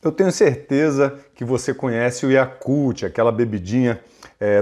Eu tenho certeza que você conhece o Yakult, aquela bebidinha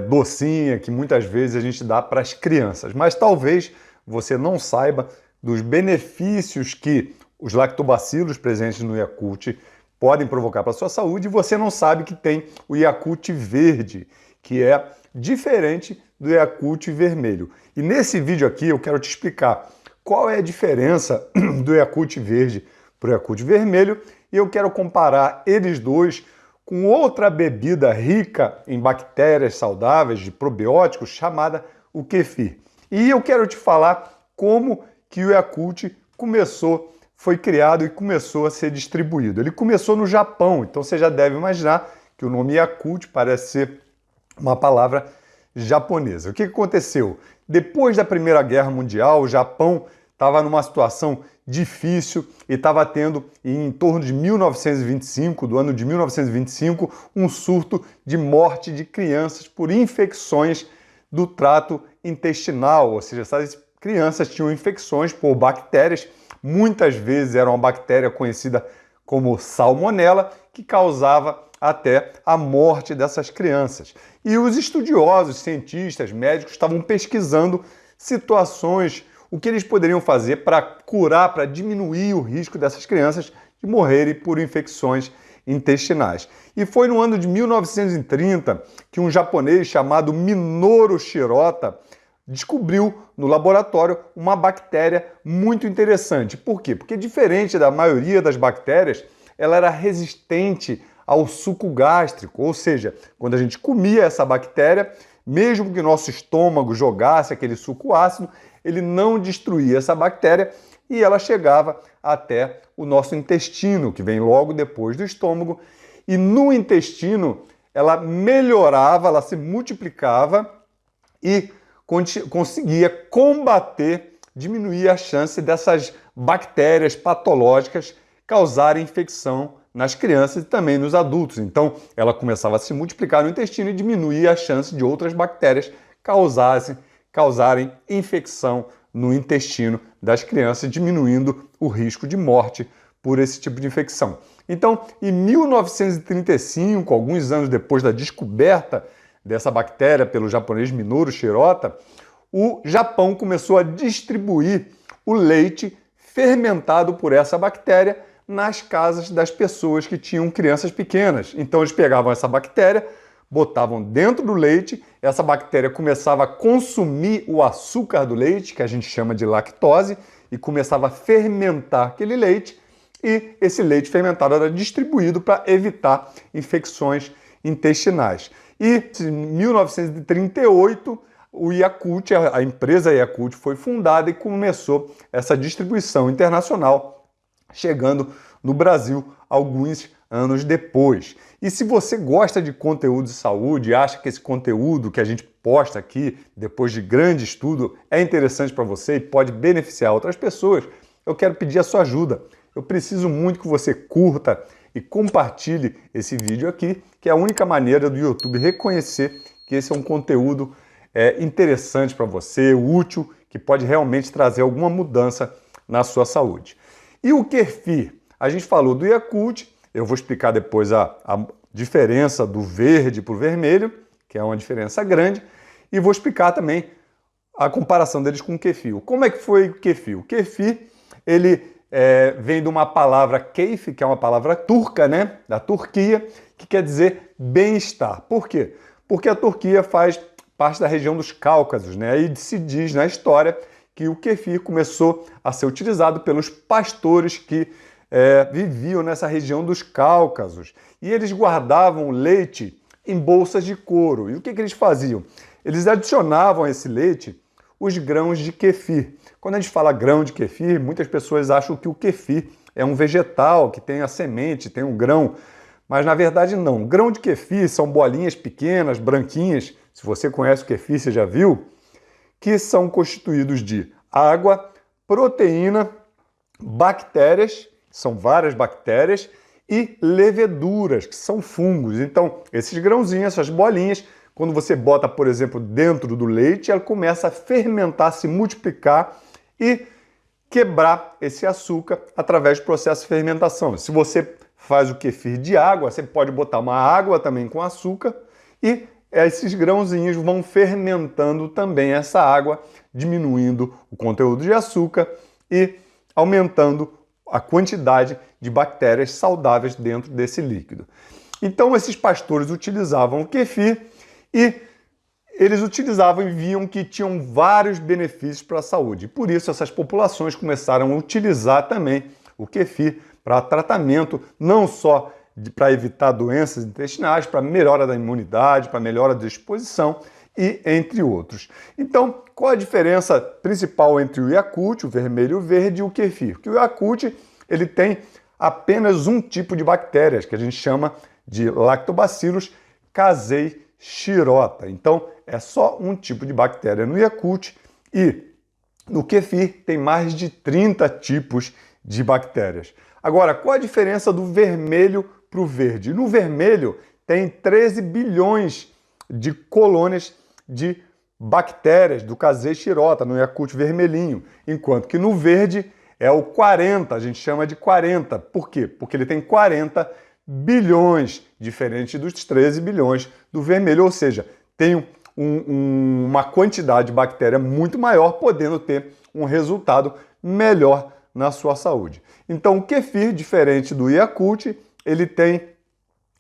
docinha que muitas vezes a gente dá para as crianças, mas talvez você não saiba dos benefícios que os lactobacilos presentes no Yakult podem provocar para a sua saúde, e você não sabe que tem o Yakult verde, que é diferente do Yakult vermelho. E nesse vídeo aqui eu quero te explicar qual é a diferença do Yakult verde para o Yakult vermelho, e eu quero comparar eles dois com outra bebida rica em bactérias saudáveis, de probióticos, chamada o kefir. E eu quero te falar como que o Yakult foi criado e começou a ser distribuído. Ele começou no Japão, então você já deve imaginar que o nome Yakult parece ser uma palavra japonesa. O que aconteceu? Depois da Primeira Guerra Mundial, o Japão estava numa situação difícil e estava tendo, em torno de 1925, do ano de 1925, um surto de morte de crianças por infecções do trato intestinal, ou seja, essas crianças tinham infecções por bactérias, muitas vezes era uma bactéria conhecida como salmonela, que causava até a morte dessas crianças. E os estudiosos, cientistas, médicos estavam pesquisando situações, o que eles poderiam fazer para curar, para diminuir o risco dessas crianças de morrerem por infecções intestinais. E foi no ano de 1930 que um japonês chamado Minoru Shirota descobriu no laboratório uma bactéria muito interessante. Por quê? Porque diferente da maioria das bactérias, ela era resistente ao suco gástrico, ou seja, quando a gente comia essa bactéria, mesmo que nosso estômago jogasse aquele suco ácido, ele não destruía essa bactéria e ela chegava até o nosso intestino, que vem logo depois do estômago, e no intestino ela melhorava, ela se multiplicava e conseguia combater, diminuir a chance dessas bactérias patológicas causarem infecção nas crianças e também nos adultos. Então, ela começava a se multiplicar no intestino e diminuía a chance de outras bactérias causarem infecção no intestino das crianças, diminuindo o risco de morte por esse tipo de infecção. Então, em 1935, alguns anos depois da descoberta dessa bactéria pelo japonês Minoru Shirota, o Japão começou a distribuir o leite fermentado por essa bactéria nas casas das pessoas que tinham crianças pequenas. Então eles pegavam essa bactéria, botavam dentro do leite, essa bactéria começava a consumir o açúcar do leite, que a gente chama de lactose, e começava a fermentar aquele leite, e esse leite fermentado era distribuído para evitar infecções intestinais. E em 1938, o Yakult, a empresa Yakult foi fundada e começou essa distribuição internacional, chegando no Brasil alguns anos depois. E se você gosta de conteúdo de saúde e acha que esse conteúdo que a gente posta aqui, depois de grande estudo, é interessante para você e pode beneficiar outras pessoas, eu quero pedir a sua ajuda. Eu preciso muito que você curta e compartilhe esse vídeo aqui, que é a única maneira do YouTube reconhecer que esse é um conteúdo interessante para você, útil, que pode realmente trazer alguma mudança na sua saúde. E o kefir? A gente falou do Yakult, eu vou explicar depois a diferença do verde para o vermelho, que é uma diferença grande, e vou explicar também a comparação deles com o kefir. Como é que foi o kefir? O kefir, ele vem de uma palavra keif, que é uma palavra turca, né? Da Turquia, que quer dizer bem-estar. Por quê? Porque a Turquia faz parte da região dos Cáucasos, né? E se diz na história que o kefir começou a ser utilizado pelos pastores que viviam nessa região dos Cáucasos. E eles guardavam leite em bolsas de couro. E o que eles faziam? Eles adicionavam a esse leite os grãos de kefir. Quando a gente fala grão de kefir, muitas pessoas acham que o kefir é um vegetal, que tem a semente, tem um grão. Mas na verdade não. Grão de kefir são bolinhas pequenas, branquinhas. Se você conhece o kefir, você já viu? Que são constituídos de água, proteína, bactérias, são várias bactérias, e leveduras, que são fungos. Então, esses grãozinhos, essas bolinhas, quando você bota, por exemplo, dentro do leite, ela começa a fermentar, se multiplicar e quebrar esse açúcar através do processo de fermentação. Se você faz o kefir de água, você pode botar uma água também com açúcar e esses grãozinhos vão fermentando também essa água, diminuindo o conteúdo de açúcar e aumentando a quantidade de bactérias saudáveis dentro desse líquido. Então esses pastores utilizavam o kefir e eles utilizavam e viam que tinham vários benefícios para a saúde. Por isso essas populações começaram a utilizar também o kefir para tratamento, não só para evitar doenças intestinais, para melhora da imunidade, para melhora da disposição e entre outros. Então, qual a diferença principal entre o Yakult, o vermelho e o verde, e o kefir? Que o Yakult ele tem apenas um tipo de bactérias, que a gente chama de Lactobacillus casei shirota. Então, é só um tipo de bactéria no Yakult e no kefir tem mais de 30 tipos de bactérias. Agora, qual a diferença do vermelho para o verde? No vermelho tem 13 bilhões de colônias de bactérias do casei shirota, no Yakult vermelhinho, enquanto que no verde é o 40, a gente chama de 40. Por quê? Porque ele tem 40 bilhões, diferente dos 13 bilhões do vermelho, ou seja, tem uma quantidade de bactéria muito maior, podendo ter um resultado melhor na sua saúde. Então, o kefir, diferente do Yakult, ele tem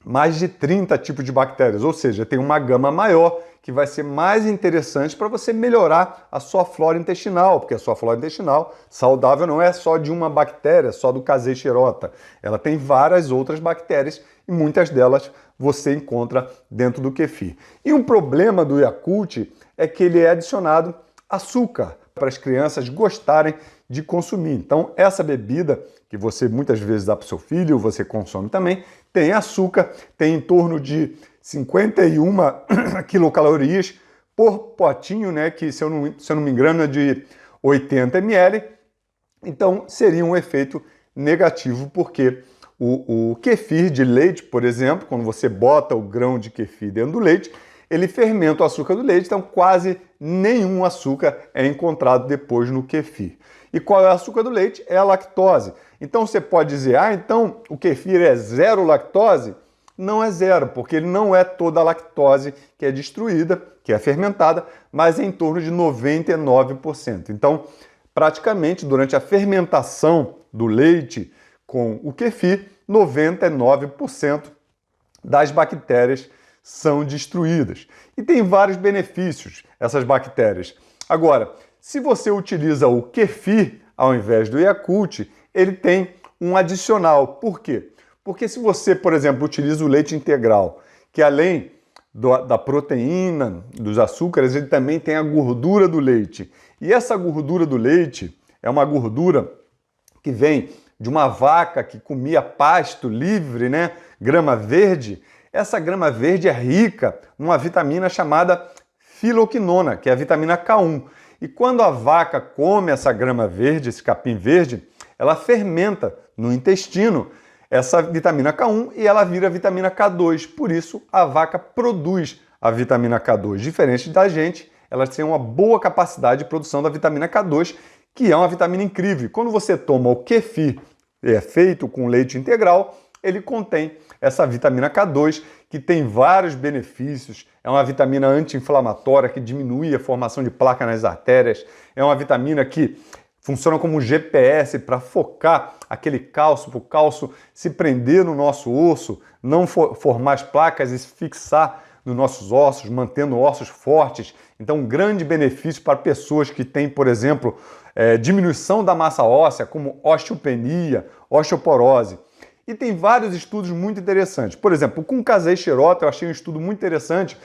mais de 30 tipos de bactérias, ou seja, tem uma gama maior que vai ser mais interessante para você melhorar a sua flora intestinal, porque a sua flora intestinal saudável não é só de uma bactéria, só do casei shirota. Ela tem várias outras bactérias e muitas delas você encontra dentro do kefir. E um problema do Yakult é que ele é adicionado açúcar para as crianças gostarem de consumir. Então, essa bebida que você muitas vezes dá para o seu filho, você consome também, tem açúcar, tem em torno de 51 quilocalorias por potinho, né, que se eu não me engano é de 80 ml. Então, seria um efeito negativo, porque o kefir de leite, por exemplo, quando você bota o grão de kefir dentro do leite, ele fermenta o açúcar do leite, então quase nenhum açúcar é encontrado depois no kefir. E qual é o açúcar do leite? É a lactose. Então você pode dizer, então o kefir é zero lactose? Não é zero, porque ele não é toda a lactose que é destruída, que é fermentada, mas é em torno de 99%. Então, praticamente, durante a fermentação do leite com o kefir, 99% das bactérias são destruídas. E tem vários benefícios essas bactérias. Agora, se você utiliza o kefir ao invés do Yakult, ele tem um adicional. Por quê? Porque se você, por exemplo, utiliza o leite integral, que além da proteína, dos açúcares, ele também tem a gordura do leite. E essa gordura do leite é uma gordura que vem de uma vaca que comia pasto livre, né? Grama verde. Essa grama verde é rica numa vitamina chamada filoquinona, que é a vitamina K1. E quando a vaca come essa grama verde, esse capim verde, ela fermenta no intestino essa vitamina K1 e ela vira vitamina K2. Por isso, a vaca produz a vitamina K2. Diferente da gente, elas têm uma boa capacidade de produção da vitamina K2, que é uma vitamina incrível. Quando você toma o kefir, feito com leite integral, ele contém essa vitamina K2, que tem vários benefícios. É uma vitamina anti-inflamatória que diminui a formação de placa nas artérias. É uma vitamina que funciona como um GPS para focar aquele cálcio, para o cálcio se prender no nosso osso, não formar as placas e se fixar nos nossos ossos, mantendo ossos fortes. Então, um grande benefício para pessoas que têm, por exemplo, diminuição da massa óssea, como osteopenia, osteoporose. E tem vários estudos muito interessantes. Por exemplo, com o casei shirota, eu achei um estudo muito interessante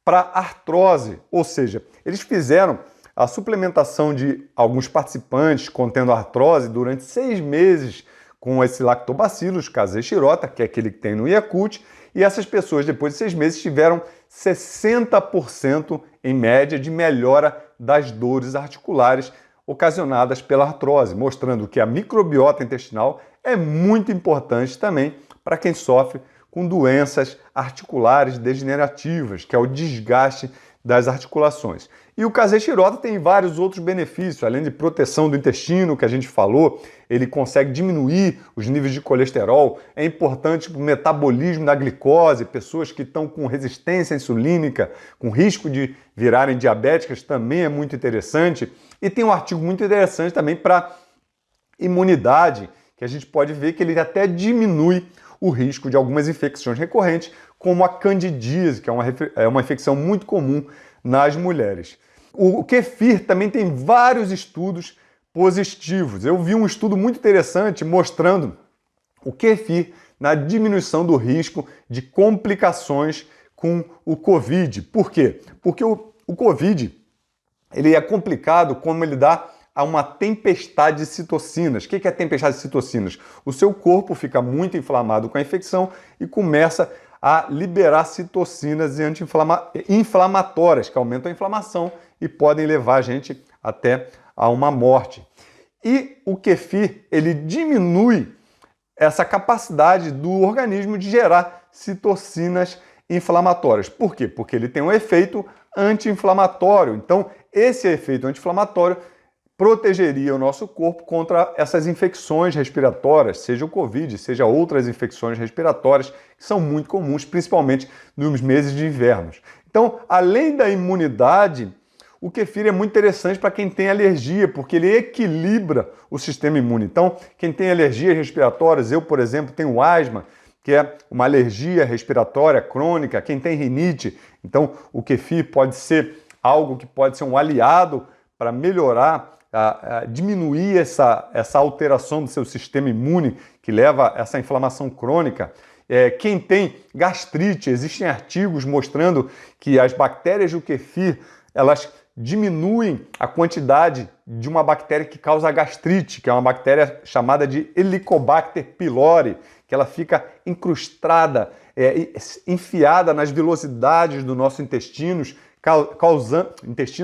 para artrose, ou seja, eles fizeram a suplementação de alguns participantes contendo artrose durante 6 meses com esse lactobacillus casei shirota, que é aquele que tem no Yakult, e essas pessoas, depois de 6 meses, tiveram 60% em média de melhora das dores articulares ocasionadas pela artrose, mostrando que a microbiota intestinal é muito importante também para quem sofre com doenças articulares degenerativas, que é o desgaste das articulações. E o Casei Shirota tem vários outros benefícios, além de proteção do intestino, que a gente falou, ele consegue diminuir os níveis de colesterol, é importante para o metabolismo da glicose, pessoas que estão com resistência insulínica, com risco de virarem diabéticas, também é muito interessante. E tem um artigo muito interessante também para imunidade, que a gente pode ver que ele até diminui o risco de algumas infecções recorrentes, como a candidíase, que é uma infecção muito comum nas mulheres. O kefir também tem vários estudos positivos. Eu vi um estudo muito interessante mostrando o kefir na diminuição do risco de complicações com o Covid. Por quê? Porque o Covid ele é complicado como ele dá a uma tempestade de citocinas. O que é a tempestade de citocinas? O seu corpo fica muito inflamado com a infecção e começa a liberar citocinas anti-inflamatórias, que aumentam a inflamação e podem levar a gente até a uma morte. E o kefir, ele diminui essa capacidade do organismo de gerar citocinas inflamatórias. Por quê? Porque ele tem um efeito anti-inflamatório. Então, esse efeito anti-inflamatório protegeria o nosso corpo contra essas infecções respiratórias, seja o Covid, seja outras infecções respiratórias, que são muito comuns, principalmente nos meses de inverno. Então, além da imunidade, o kefir é muito interessante para quem tem alergia, porque ele equilibra o sistema imune. Então, quem tem alergias respiratórias, eu, por exemplo, tenho asma, que é uma alergia respiratória crônica, quem tem rinite, então o kefir pode ser algo que pode ser um aliado para melhorar, diminuir essa alteração do seu sistema imune, que leva a essa inflamação crônica. Quem tem gastrite, existem artigos mostrando que as bactérias do kefir, elas diminuem a quantidade de uma bactéria que causa gastrite, que é uma bactéria chamada de Helicobacter pylori, que ela fica incrustada, enfiada nas velocidades do nosso intestinos,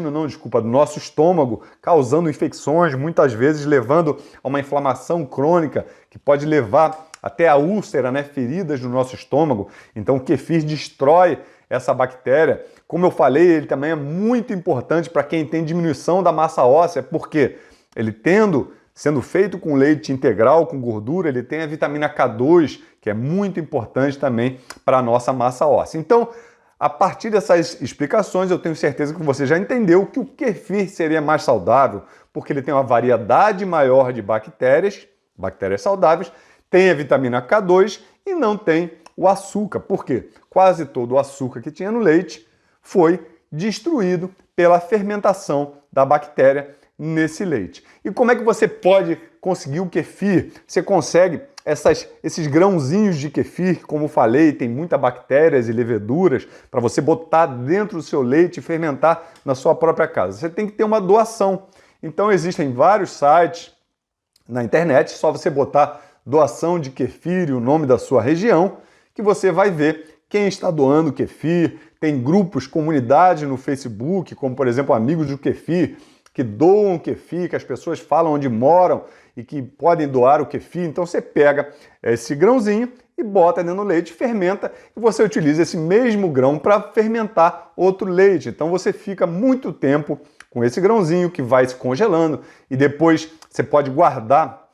do nosso estômago, causando infecções, muitas vezes levando a uma inflamação crônica, que pode levar até a úlcera, feridas no nosso estômago. Então o kefir destrói essa bactéria. Como eu falei, ele também é muito importante para quem tem diminuição da massa óssea, porque ele sendo feito com leite integral, com gordura, ele tem a vitamina K2, que é muito importante também para a nossa massa óssea. Então, a partir dessas explicações, eu tenho certeza que você já entendeu que o kefir seria mais saudável, porque ele tem uma variedade maior de bactérias saudáveis, tem a vitamina K2 e não tem o açúcar. Por quê? Quase todo o açúcar que tinha no leite foi destruído pela fermentação da bactéria nesse leite. E como é que você pode conseguir o kefir? Você consegue esses grãozinhos de kefir, como falei, tem muitas bactérias e leveduras para você botar dentro do seu leite e fermentar na sua própria casa. Você tem que ter uma doação. Então existem vários sites na internet, só você botar doação de kefir e o nome da sua região, que você vai ver quem está doando kefir. Tem grupos, comunidades no Facebook, como por exemplo Amigos do Kefir, que doam kefir, que as pessoas falam onde moram e que podem doar o kefir. Então você pega esse grãozinho e bota dentro do leite, fermenta, e você utiliza esse mesmo grão para fermentar outro leite. Então você fica muito tempo com esse grãozinho que vai se congelando e depois você pode guardar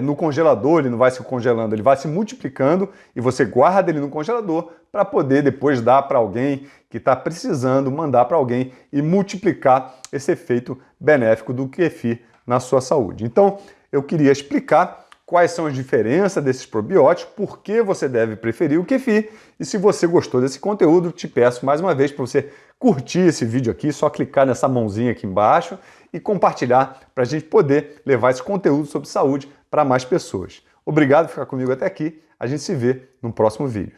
no congelador. Ele não vai se congelando, ele vai se multiplicando e você guarda ele no congelador para poder depois dar para alguém que está precisando, mandar para alguém e multiplicar esse efeito benéfico do kefir na sua saúde. Então, eu queria explicar quais são as diferenças desses probióticos, por que você deve preferir o kefir, e se você gostou desse conteúdo, te peço mais uma vez para você curtir esse vídeo aqui, só clicar nessa mãozinha aqui embaixo e compartilhar para a gente poder levar esse conteúdo sobre saúde para mais pessoas. Obrigado por ficar comigo até aqui, a gente se vê no próximo vídeo.